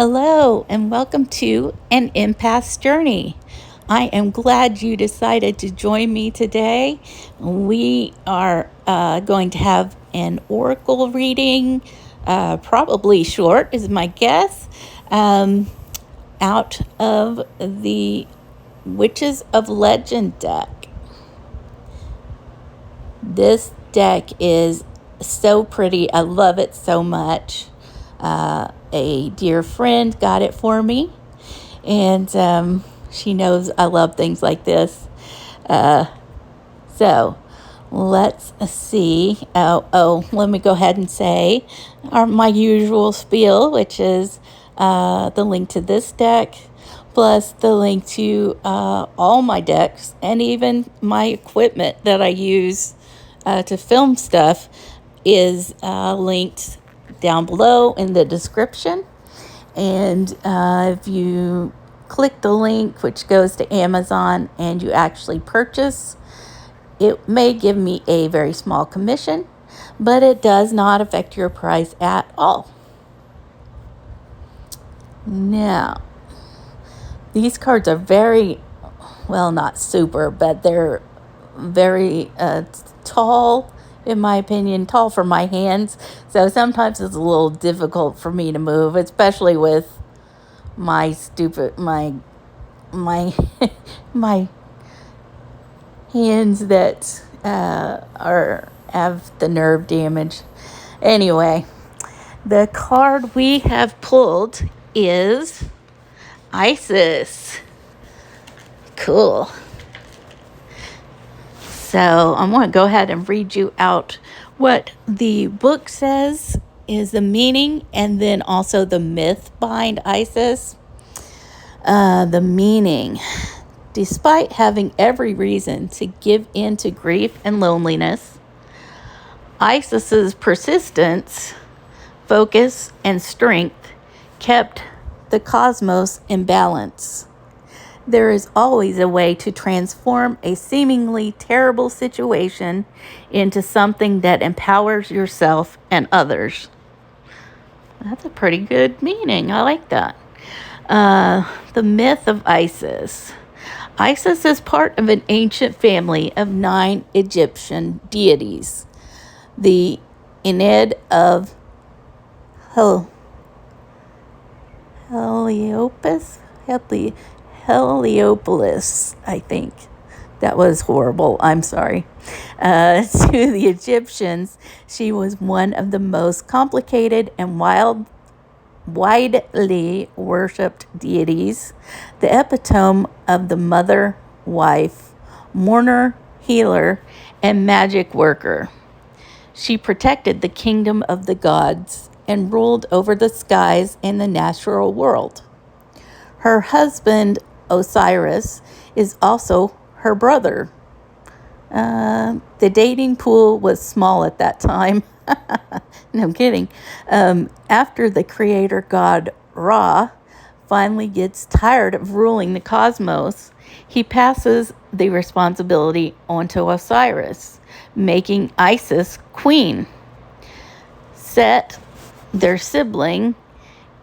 Hello, and welcome to An Empath's Journey. I am glad you decided to join me today. We are going to have an oracle reading, probably short, is my guess, out of the Witches of Legend deck. This deck is so pretty. I love it so much. A dear friend got it for me, and she knows I love things like this. So let's see. Let me go ahead and say my usual spiel, which is the link to this deck, plus the link to all my decks and even my equipment that I use to film stuff is linked down below in the description. And if you click the link, which goes to Amazon, and you actually purchase, it may give me a very small commission, but it does not affect your price at all. Now, these cards are very, well, not super, but they're very tall, in my opinion, tall for my hands. So sometimes it's a little difficult for me to move, especially with my my hands that have the nerve damage. Anyway, the card we have pulled is Isis. Cool. So I'm going to go ahead and read you out what the book says is the meaning, and then also the myth behind Isis. The meaning. Despite having every reason to give in to grief and loneliness, Isis's persistence, focus, and strength kept the cosmos in balance. There is always a way to transform a seemingly terrible situation into something that empowers yourself and others. That's a pretty good meaning. I like that. The myth of Isis. Isis is part of an ancient family of 9 Egyptian deities. The Ennead of Heliopolis, I think. That was horrible. I'm sorry. To the Egyptians, she was one of the most complicated and widely worshipped deities, the epitome of the mother, wife, mourner, healer, and magic worker. She protected the kingdom of the gods and ruled over the skies and the natural world. Her husband, Osiris, is also her brother. The dating pool was small at that time. No, I'm kidding. After the creator god Ra finally gets tired of ruling the cosmos, he passes the responsibility onto Osiris, making Isis queen. Set, their sibling,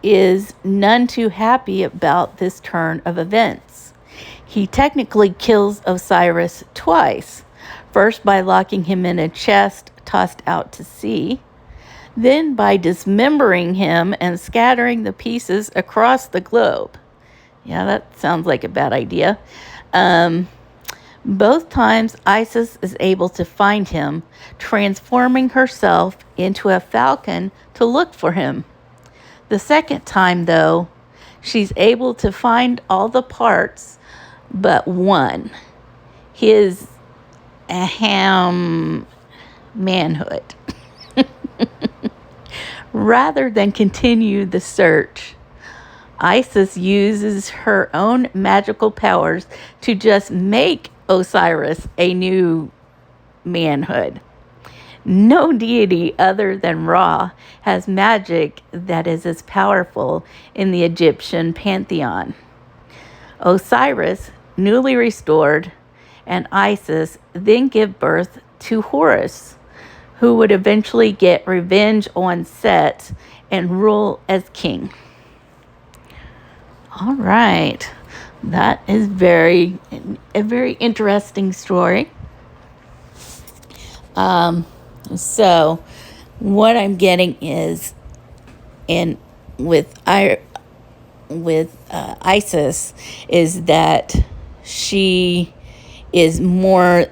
is none too happy about this turn of events. He technically kills Osiris twice, first by locking him in a chest tossed out to sea, then by dismembering him and scattering the pieces across the globe. Yeah, that sounds like a bad idea. Both times, Isis is able to find him, transforming herself into a falcon to look for him. The second time, though, she's able to find all the parts but one, his manhood. Rather than continue the search, Isis uses her own magical powers to just make Osiris a new manhood. No deity other than Ra has magic that is as powerful in the Egyptian pantheon. Osiris, newly restored, and Isis then give birth to Horus, who would eventually get revenge on Set and rule as king. All right. That is a very interesting story. So what I'm getting is with Isis is that she is more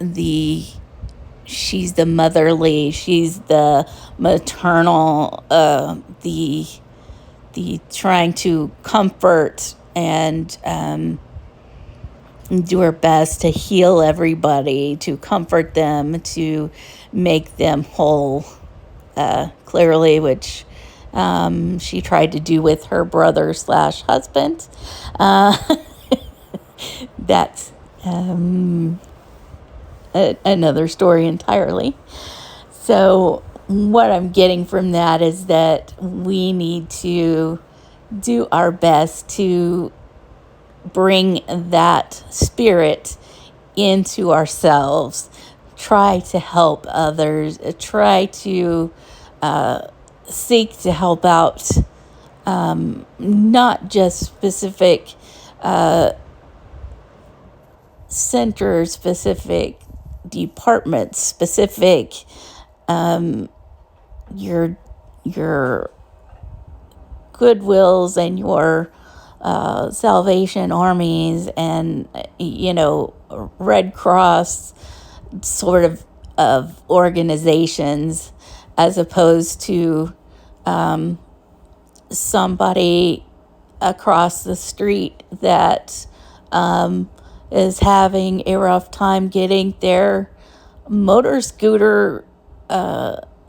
she's the motherly, she's the maternal, the trying to comfort and do her best to heal everybody, to comfort them, to make them whole, clearly, which she tried to do with her brother / husband. That's another story entirely. So what I'm getting from that is that we need to do our best to bring that spirit into ourselves, try to help others, try to seek to help out, not just specific centers, specific departments, specific your Goodwills and your Salvation Armies and Red Cross sort of organizations, as opposed to somebody across the street that is having a rough time getting their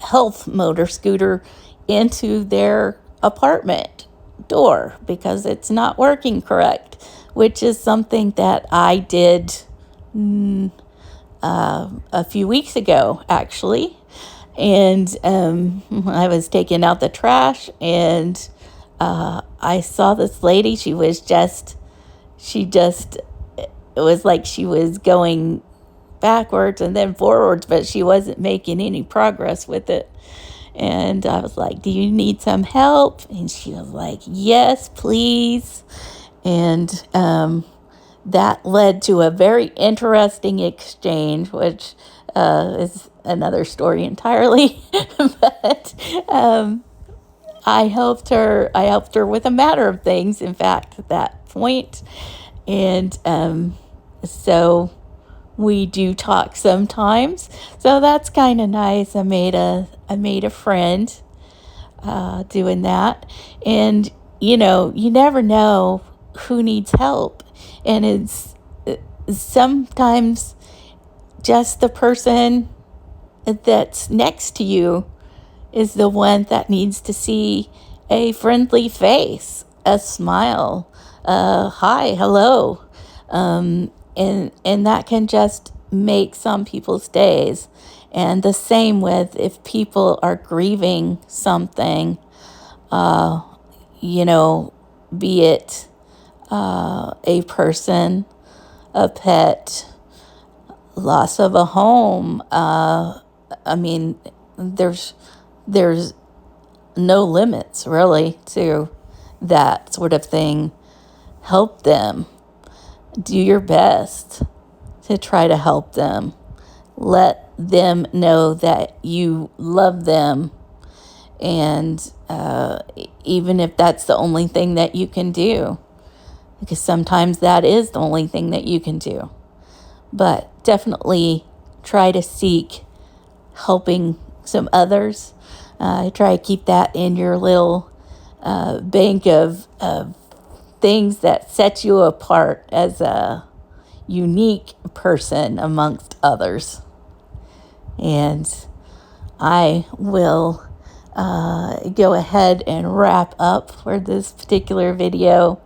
health motor scooter into their apartment door because it's not working correct, which is something that I did a few weeks ago, actually. And I was taking out the trash, and I saw this lady. It was like she was going backwards and then forwards, but she wasn't making any progress with it. And I was like, "Do you need some help?" And she was like, "Yes, please." And that led to a very interesting exchange, which is another story entirely. But I helped her with a matter of things, in fact, at that point. And so we do talk sometimes. So that's kind of nice. I made a friend doing that. And, you never know who needs help. And it's sometimes just the person that's next to you is the one that needs to see a friendly face, a smile, hi, hello. And that can just make some people's days. And the same with if people are grieving something, be it a person, a pet, loss of a home. There's no limits really to that sort of thing. Help them. Do your best to try to help them. Let them know that you love them. And even if that's the only thing that you can do, because sometimes that is the only thing that you can do. But definitely try to seek helping some others. Try to keep that in your little bank of things that set you apart as a unique person amongst others. And I will go ahead and wrap up for this particular video.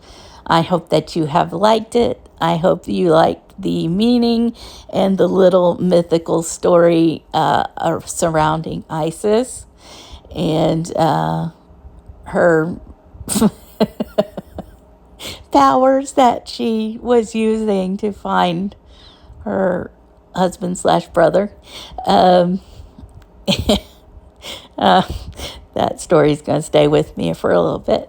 I hope that you have liked it. I hope you liked the meaning and the little mythical story surrounding Isis and her powers that she was using to find her husband / brother. That story's going to stay with me for a little bit.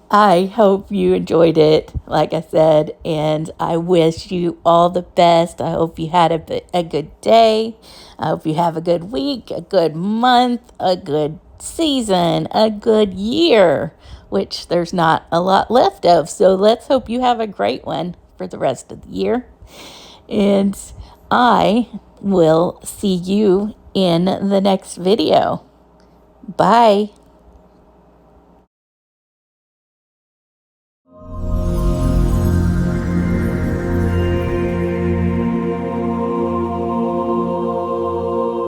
I hope you enjoyed it, like I said, and I wish you all the best. I hope you had a good day. I hope you have a good week, a good month, a good season, a good year, which there's not a lot left of. So let's hope you have a great one for the rest of the year. And I will see you in the next video. Bye.